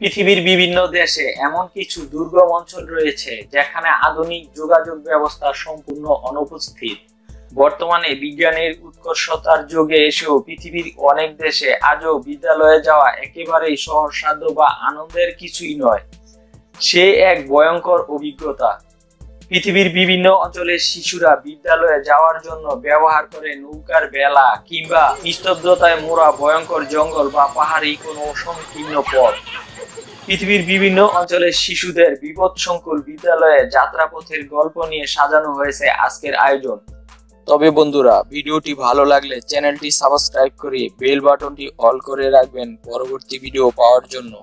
পৃথিবীর বিভিন্ন দেশে এমন কিছু দুর্গম অঞ্চল রয়েছে যেখানে আধুনিক যোগাযোগ ব্যবস্থা সম্পূর্ণ অনুপস্থিত। বর্তমানে বিজ্ঞানের উৎকর্ষতার যুগে এসেও পৃথিবীর অনেক দেশে আজও বিদ্যালয়ে যাওয়া একেবারেই সহজসাধ্য বা আনন্দের কিছুই নয়। সে এক ভয়ঙ্কর অভিজ্ঞতা। পৃথিবীর বিভিন্ন অঞ্চলের শিশুরা বিদ্যালয়ে যাওয়ার জন্য ব্যবহার করে নৌকার বেলা কিংবা নিস্তব্ধতায় মোড়া ভয়ঙ্কর জঙ্গল বা পাহাড়ি কোনো সংকীর্ণ পথ। পৃথিবীর বিভিন্ন অঞ্চলের শিশুদের বিপদসংকুল বিদ্যালয়ে যাত্রাপথের গল্প নিয়ে সাজানো হয়েছে আজকের আয়োজন। তবে বন্ধুরা, ভিডিওটি ভালো লাগলে চ্যানেলটি সাবস্ক্রাইব করে বেল বাটনটি অল করে রাখবেন পরবর্তী ভিডিও পাওয়ার জন্য।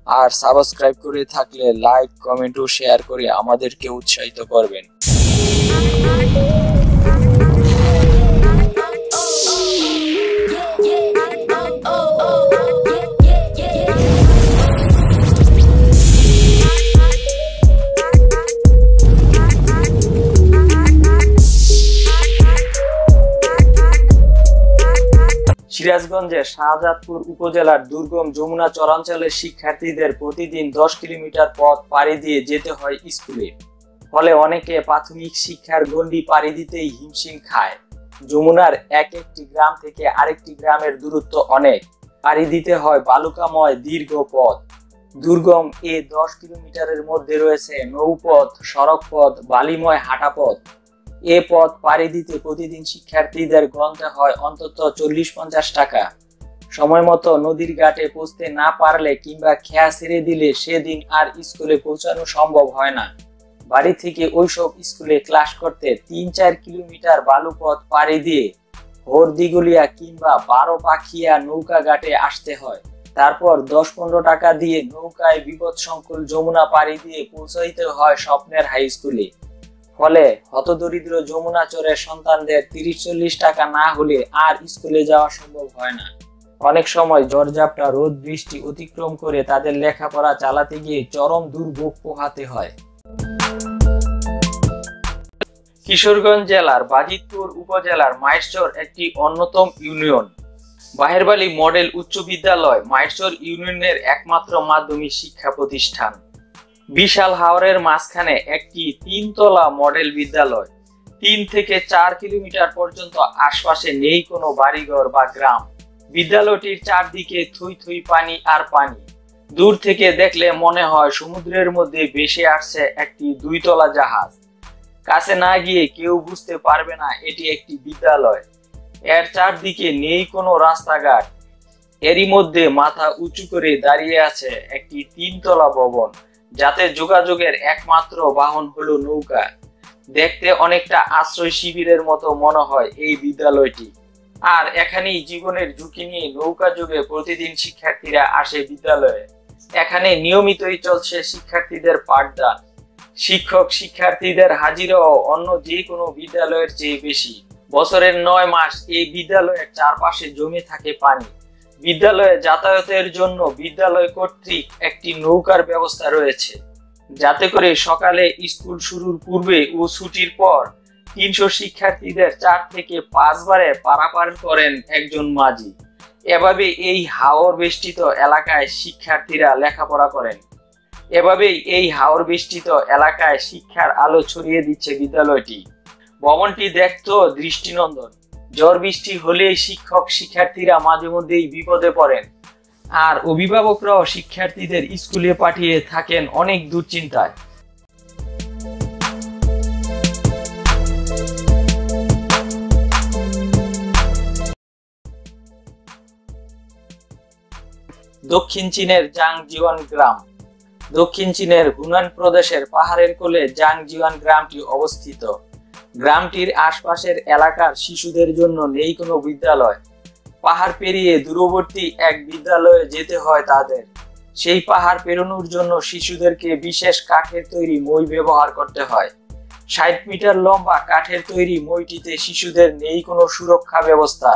আর সাবস্ক্রাইব করে থাকলে লাইক, কমেন্ট ও শেয়ার করে আমাদেরকে উৎসাহিত করবেন। সিরাজগঞ্জের শাহজাদপুর উপজেলার দুর্গম যমুনা চরাঞ্চলের শিক্ষার্থীদের প্রতিদিন 10 কিলোমিটার পথ পাড়ি দিয়ে যেতে হয় স্কুলে। ফলে অনেকে প্রাথমিক শিক্ষার গণ্ডি পাড়ি দিতেই হিমশিম খায়। যমুনার একটি গ্রাম থেকে আরেকটি গ্রামের দূরত্ব অনেক, পাড়ি দিতে হয় বালুকাময় দীর্ঘ পথ। দুর্গম এই 10 কিলোমিটারের মধ্যে রয়েছে নৌপথ, সড়ক পথ, বালিময় হাঁটা পথ। এ পথ পাড়ি দিতে প্রতিদিন শিক্ষার্থীদের গুনতে হয় অন্তত 40-50 টাকা। সময় মতো নদীর ঘাটে পৌঁছতে না পারলে কিংবা খেয়া ছেড়ে দিলে সেদিন আর স্কুলে পৌঁছানো সম্ভব হয় না। বাড়ি থেকে ওইসব স্কুলে ক্লাস করতে 3-4 কিলোমিটার বালুপথ পাড়ি দিয়ে হরদিগুলিয়া কিংবা 12 পাখিয়া নৌকা ঘাটে আসতে হয়। তারপর 10-15 টাকা দিয়ে নৌকায় বিপদসংকুল যমুনা পাড়ি দিয়ে পৌঁছাইতে হয় স্বপ্নের হাই স্কুলে। ফলে হতদরিদ্র যমুনা চরের সন্তানদের 30-40 টাকা না হলে আর স্কুলে যাওয়া সম্ভব হয় না। অনেক সময় ঝড়ঝাপটা, রোদ বৃষ্টি অতিক্রম করে তাদের লেখাপড়া চালাতে গিয়ে চরম দুর্ভোগ পোহাতে হয়। কিশোরগঞ্জ জেলার বাজিতপুর উপজেলার মাইরচর একটি অন্যতম ইউনিয়ন। বাহেরবালি মডেল উচ্চ বিদ্যালয় মাইরচর ইউনিয়নের একমাত্র মাধ্যমিক শিক্ষা প্রতিষ্ঠান। বিশাল হাওরের মাঝখানে একটি 3তলা মডেল বিদ্যালয়। 3 থেকে 4 কিলোমিটার পর্যন্ত আশপাশে নেই কোনো বাড়িঘর বা গ্রাম। বিদ্যালয়টির চারদিকে থুই থুই পানি আর পানি। দূর থেকে দেখলে মনে হয় সমুদ্রের মধ্যে ভেসে আসছে একটি 2তলা জাহাজ। কাছে না গিয়ে কেউ বুঝতে পারবে না এটি একটি বিদ্যালয়। এর চারদিকে নেই কোনো রাস্তাঘাট। এরই মধ্যে মাথা উঁচু করে দাঁড়িয়ে আছে একটি 3তলা ভবন, যাতে যোগাযোগের একমাত্র বাহন হলো নৌকা। দেখতে অনেকটা আশ্রয় শিবিরের মতো মনে হয় এই বিদ্যালয়টি। আর এখানেই জীবনের ঝুঁকি নিয়ে নৌকা যোগে প্রতিদিন শিক্ষার্থীরা আসে বিদ্যালয়ে। এখানে নিয়মিতই চলছে শিক্ষার্থীদের পাঠদান। শিক্ষক শিক্ষার্থীদের হাজিরাও অন্য যে কোনো বিদ্যালয়ের চেয়ে বেশি। বছরের 9 মাস এই বিদ্যালয়ের চারপাশে জমে থাকে পানি। বিদ্যালয়ে যাতায়াতের জন্য বিদ্যালয় কর্তৃক একটি নৌকার ব্যবস্থা রয়েছে, যাতে করে সকালে স্কুল শুরুর পূর্বে ও ছুটির পর 300 শিক্ষার্থীদের 4 থেকে 5 বারে পারাপার করেন একজন মাঝি। এভাবে এই হাওর বেষ্টিত এলাকায় শিক্ষার্থীরা লেখাপড়া করেন। এভাবেই এই হাওর বেষ্টিত এলাকায় শিক্ষার আলো ছড়িয়ে দিচ্ছে বিদ্যালয়টি। ভবনটি দেখতো দৃষ্টিনন্দন। ঝড় বৃষ্টি হলে শিক্ষক শিক্ষার্থীরা মাঝে মধ্যেই বিপদে পড়েন, আর অভিভাবকরাও শিক্ষার্থীদের স্কুলে পাঠিয়ে থাকেন অনেক দুশ্চিন্তায়। দক্ষিণ চীনের জাংজিওয়ান গ্রাম। দক্ষিণ চীনের হুনান প্রদেশের পাহাড়ের কোলে জাংজিওয়ান গ্রামটি অবস্থিত। গ্রামটির আশপাশের এলাকার শিশুদের জন্য নেই কোনো বিদ্যালয়। পাহাড় পেরিয়ে দূরবর্তী এক বিদ্যালয়ে যেতে হয় তাদের। সেই পাহাড় পেরোনোর জন্য শিশুদেরকে বিশেষ কাঠের তৈরি মই ব্যবহার করতে হয়। 60 মিটার লম্বা কাঠের তৈরি মইটিতে শিশুদের নেই কোনো সুরক্ষা ব্যবস্থা।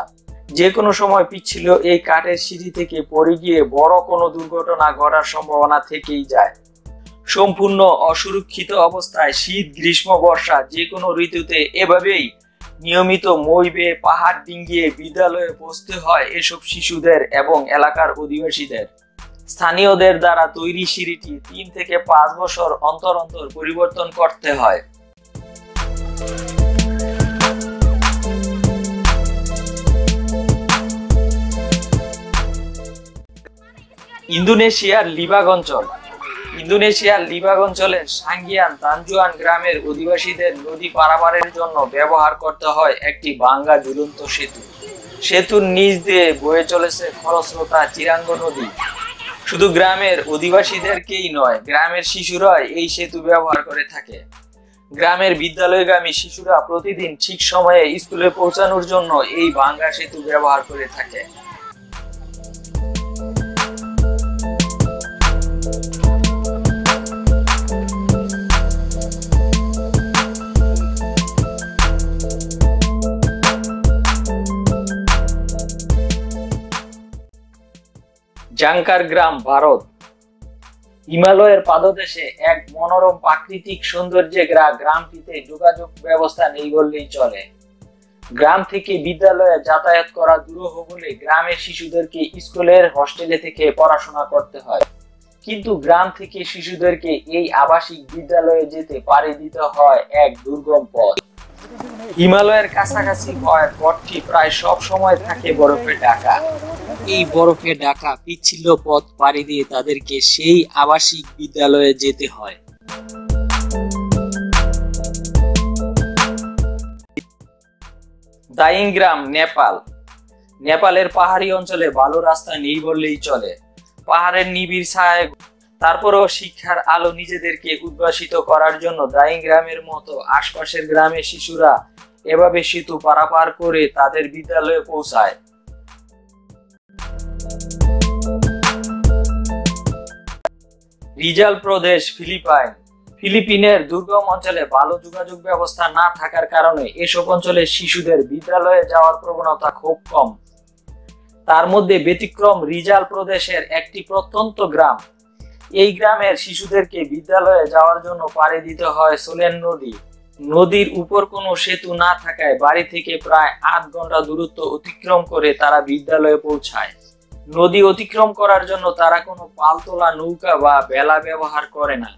যে কোনো সময় পিচ্ছিল এই কাঠের সিঁড়ি থেকে পড়ে গিয়ে বড় কোনো দুর্ঘটনা ঘটার সম্ভাবনা থেকেই যায়। সম্পূর্ণ অসুরক্ষিত অবস্থায় শীত, গ্রীষ্ম, বর্ষা যে কোনো ঋতুতে এভাবেই নিয়মিত মই বেয়ে পাহাড় ডিঙ্গিয়ে বিদ্যালয়ে পৌঁছতে হয় এসব শিশুদের এবং এলাকার অধিবাসীদের। স্থানীয়দের দ্বারা তৈরি সিঁড়িটি 3 থেকে 5 বছর অন্তর অন্তর পরিবর্তন করতে হয়। ইন্দোনেশিয়ার লিবাগ অঞ্চল। ইন্দোনেশিয়ার লিবাগ অঞ্চলের সাঙ্গিয়ান তানজুয়ান গ্রামের অধিবাসীদের নদী পারাপারের জন্য ব্যবহার করতে হয় একটি ভাঙ্গা ঝুলন্ত সেতু। সেতুর নিচ দিয়ে বয়ে চলেছে খরস্রোতা চিরাঙ্গ নদী। শুধু গ্রামের অধিবাসীদেরকেই নয়, গ্রামের শিশুরা এই সেতু ব্যবহার করে থাকে। গ্রামের বিদ্যালয়গামী শিশুরা প্রতিদিন ঠিক সময়ে স্কুলে পৌঁছানোর জন্য এই ভাঙ্গা সেতু ব্যবহার করে থাকে। জাঙ্কার গ্রাম, ভারত। হিমালয়ের পাদদেশে এক মনোরম প্রাকৃতিক সৌন্দর্যে গ্রামটিতে যোগাযোগ ব্যবস্থা নেই বললেই চলে। গ্রাম থেকে বিদ্যালয়ে যাতায়াত করা দুরূহ বলে গ্রামের শিশুদেরকে স্কুলের হোস্টেলে থেকে পড়াশোনা করতে হয়। কিন্তু গ্রাম থেকে শিশুদেরকে এই আবাসিক বিদ্যালয়ে যেতে পাড়ি দিতে হয় এক দুর্গম পথ। হিমালয়ের কাছাকাছি হওয়ার পথটি প্রায় সব সময় থাকে বরফে ঢাকা। এই বরফে ঢাকা পিচ্ছিল পথ পাড়ি দিয়ে তাদেরকে সেই আবাসিক বিদ্যালয়ে যেতে হয়। দায়িং গ্রাম, নেপাল। নেপালের পাহাড়ি অঞ্চলে ভালো রাস্তা নেই বললেই চলে। পাহাড়ের নিবিড় ছায়ায় তারপরও শিক্ষার আলো নিজেদেরকে উদ্ভাসিত করার জন্য দায়িং গ্রামের মতো আশপাশের গ্রামের শিশুরা এভাবে সেতু পারাপার করে তাদের বিদ্যালয়ে পৌঁছায়। রিজাল প্রদেশ, ফিলিপাইন। ফিলিপিনের দুর্গম অঞ্চলে ভালো যোগাযোগ ব্যবস্থা না থাকার কারণে এসব অঞ্চলের শিশুদের বিদ্যালয়ে যাওয়ার প্রবণতা খুব কম। তার মধ্যে ব্যতিক্রম রিজাল প্রদেশের একটি প্রত্যন্ত গ্রাম। এই গ্রামের শিশুদেরকে বিদ্যালয়ে যাওয়ার জন্য পাড়ি দিতে হয় সোলেন নদী। নদীর উপর কোনো সেতু না থাকায় বাড়ি থেকে প্রায় 8 ঘন্টা দূরত্ব অতিক্রম করে তারা বিদ্যালয়ে পৌঁছায়। নদী অতিক্রম করার জন্য তারা কোনো পালতোলা নৌকা বা ভেলা ব্যবহার করে না।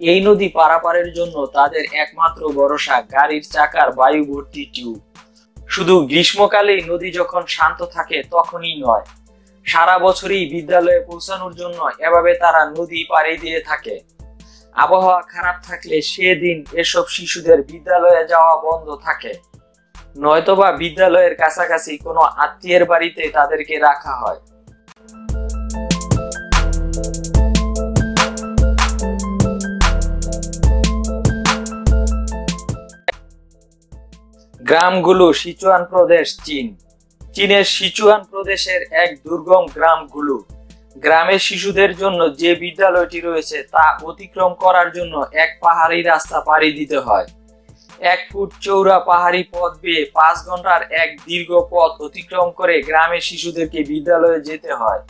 এই নদী পারাপারের জন্য তাদের একমাত্র ভরসা গাড়ির চাকার বায়ু ভর্তি টিউব। শুধু গ্রীষ্মকালেই নদী যখন শান্ত থাকে তখনই নয়, সারা বছরই বিদ্যালয়ে পৌঁছানোর জন্য এভাবে তারা নদী পাড়ি দিয়ে থাকে। আবহাওয়া খারাপ থাকলে সেদিন এসব শিশুদের বিদ্যালয়ে যাওয়া বন্ধ থাকে, নয়তোবা বিদ্যালয়ের কাছাকাছি কোনো আত্মীয়ের বাড়িতে তাদেরকে রাখা হয়। গ্রামগুলো, সিচুয়ান প্রদেশ, চীন। চীনের সিচুয়ান প্রদেশের এক দুর্গম গ্রামগুলো। গ্রামের শিশুদের জন্য যে বিদ্যালয়টি রয়েছে তা অতিক্রম করার জন্য এক পাহাড়ি রাস্তা পাড়ি দিতে হয়। 1 ফুট চওড়া পাহাড়ি পথ বেয়ে 5 ঘন্টার এক দীর্ঘ পথ অতিক্রম করে গ্রামের শিশুদেরকে বিদ্যালয়ে যেতে হয়।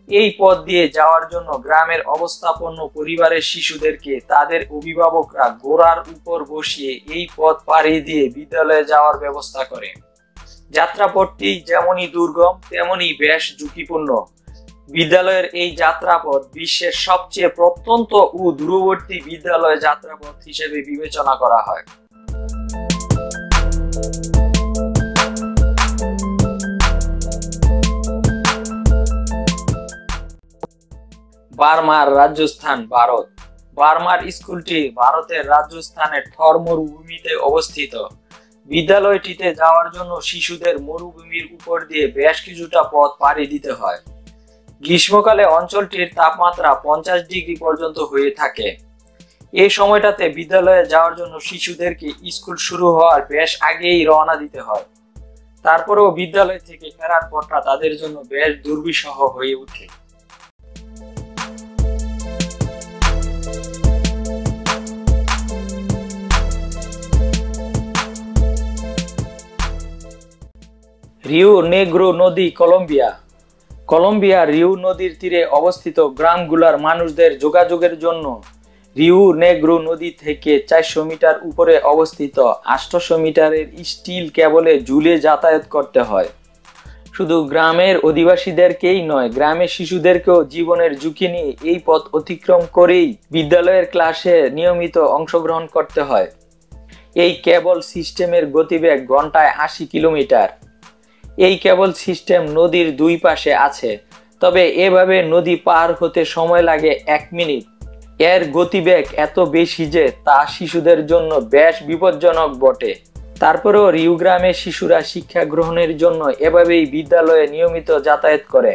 এই পথ দিয়ে যাওয়ার জন্য গ্রামের অবস্থাপন্ন পরিবারের শিশুদেরকে তাদের অভিভাবকরা ঘোড়ার উপর বসিয়ে এই পথ পাড়ি দিয়ে বিদ্যালয়ে যাওয়ার ব্যবস্থা করে। যাত্রাপথটি যেমনই দুর্গম তেমনই বেশ ঝুঁকিপূর্ণ। বিদ্যালয়ের এই যাত্রাপথ বিশ্বের সবচেয়ে প্রত্যন্ত ও দূরবর্তী বিদ্যালয় যাত্রাপথ হিসেবে বিবেচনা করা হয়। বার্মার, রাজস্থান, ভারত। বার্মার স্কুলটি ভারতের রাজস্থানের থর মরুভূমিতে অবস্থিত। বিদ্যালয়টিতে যাওয়ার জন্য শিশুদের মরুভূমির উপর দিয়ে বেশ কিছুটা পথ পাড়ি দিতে হয়। গ্রীষ্মকালে অঞ্চলটির তাপমাত্রা 50 ডিগ্রি পর্যন্ত হয়ে থাকে। এই সময়টাতে বিদ্যালয়ে যাওয়ার জন্য শিশুদেরকে স্কুল শুরু হওয়ার বেশ আগেই রওনা দিতে হয়। তারপরেও বিদ্যালয় থেকে ফেরার পথটা তাদের জন্য বেশ দুর্বিষহ হয়ে ওঠে। রিও নেগ্রো নদী, কলম্বিয়া। কলম্বিয়া রিও নদীর তীরে অবস্থিত গ্রামগুলোর মানুষদের যোগাযোগের জন্য রিও নেগ্রো নদী থেকে 400 মিটার উপরে অবস্থিত 800 মিটারের স্টিল কেবলে ঝুলে যাতায়াত করতে হয়। শুধু গ্রামের অধিবাসীদেরকেই নয়, গ্রামের শিশুদেরকেও জীবনের ঝুঁকি নিয়ে এই পথ অতিক্রম করেই বিদ্যালয়ের ক্লাসে নিয়মিত অংশগ্রহণ করতে হয়। এই কেবল সিস্টেমের গতিবেগ ঘন্টায় ৮০ কিলোমিটার। এই কেবল সিস্টেম নদীর দুই পাশে আছে, তবে এভাবে নদী পার হতে সময় লাগে ১ মিনিট। এর গতিবেগ এত বেশি যে তা শিশুদের জন্য বেশ বিপজ্জনক বটে। তারপরেও রিউ গ্রামের শিশুরা শিক্ষা গ্রহণের জন্য এভাবেই বিদ্যালয়ে নিয়মিত যাতায়াত করে।